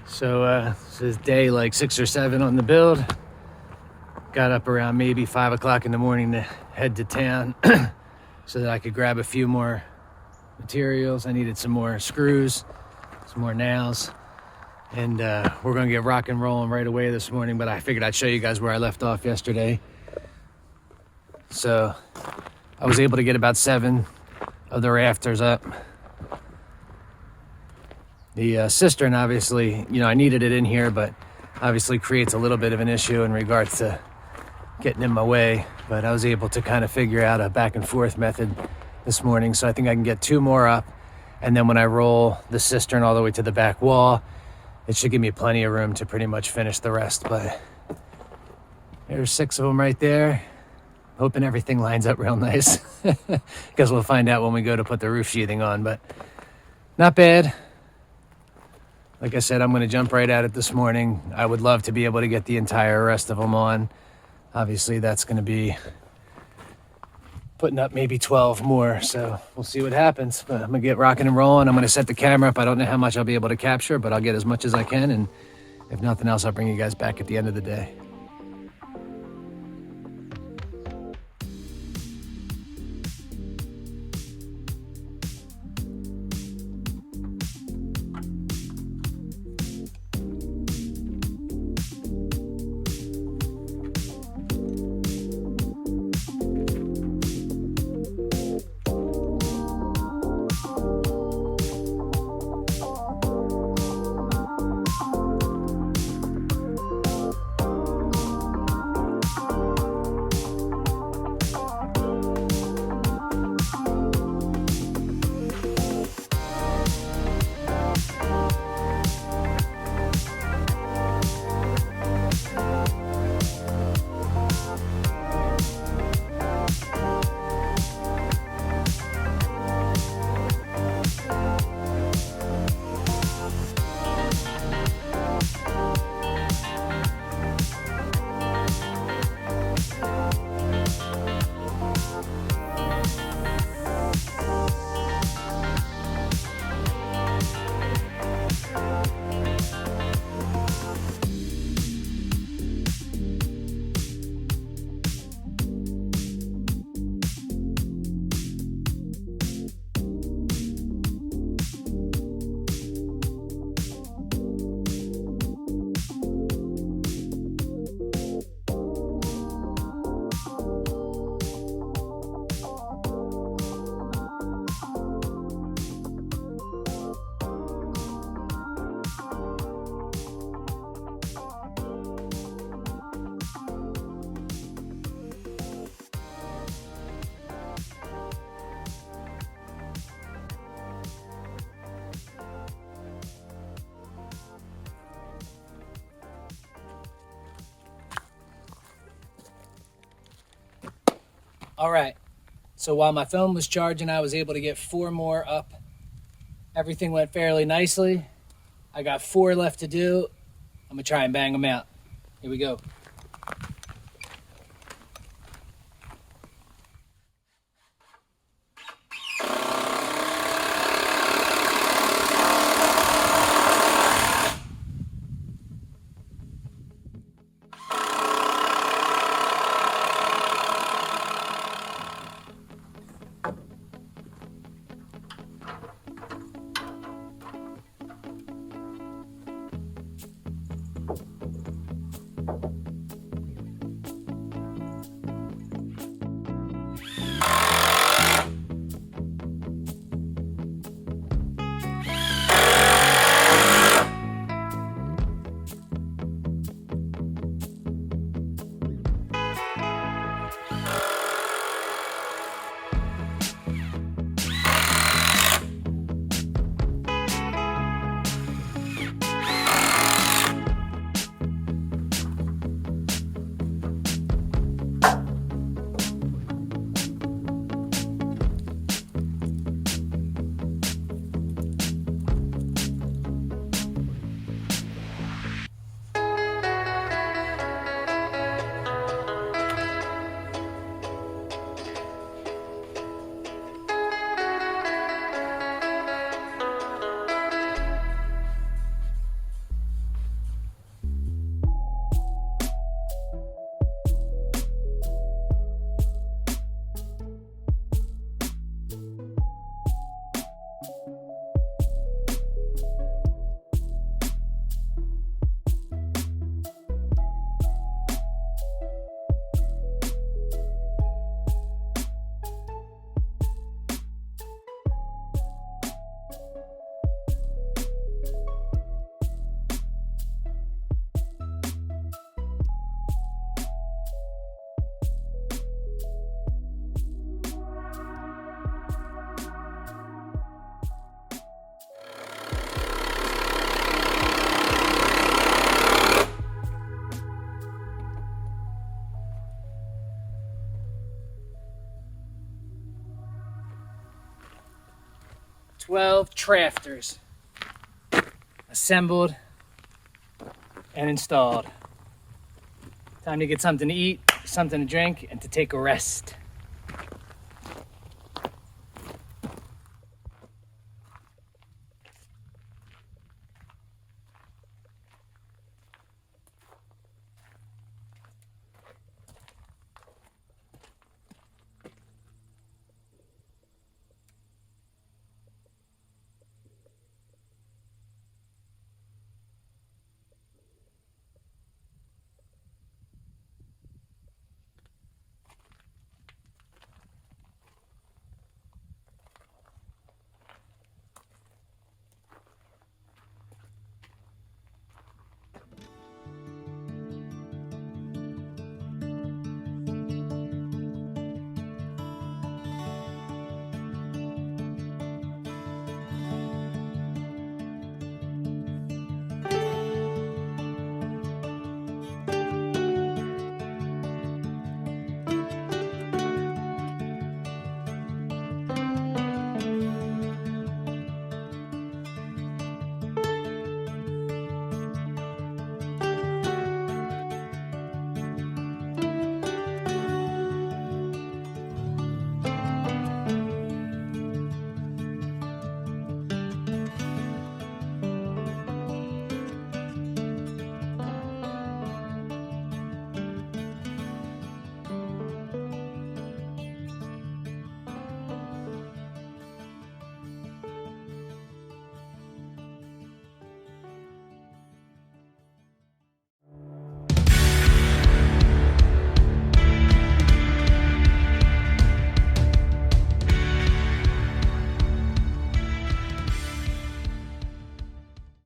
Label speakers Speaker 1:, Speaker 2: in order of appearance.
Speaker 1: So this is day like 6 or 7 on the build. Got up around maybe 5 o'clock in the morning to head to town so that I could grab a few more materials. I needed some more screws, some more nails, and we're gonna get rock and rolling right away this morning, but I figured I'd show you guys where I left off yesterday. So I was able to get about 7 of the rafters up. The cistern, obviously, I needed it in here, but obviously creates a little bit of an issue in regards to getting in my way. But I was able to kind of figure out a back and forth method this morning. So I think I can get 2 more up. And then when I roll the cistern all the way to the back wall, it should give me plenty of room to pretty much finish the rest. But there's 6 of them right there. Hoping everything lines up real nice. Guess we'll find out when we go to put the roof sheathing on, but not bad. Like I said, I'm going to jump right at it this morning. I would love to be able to get the entire rest of them on. Obviously, that's going to be putting up maybe 12 more, so we'll see what happens. But I'm going to get rocking and rolling. I'm going to set the camera up. I don't know how much I'll be able to capture, but I'll get as much as I can, and if nothing else, I'll bring you guys back at the end of the day. All right, so while my phone was charging, I was able to get 4 more up. Everything went fairly nicely. I got 4 left to do. I'm gonna try and bang them out. Here we go. 12 Rafters assembled and installed. Time to get something to eat, something to drink, and to take a rest.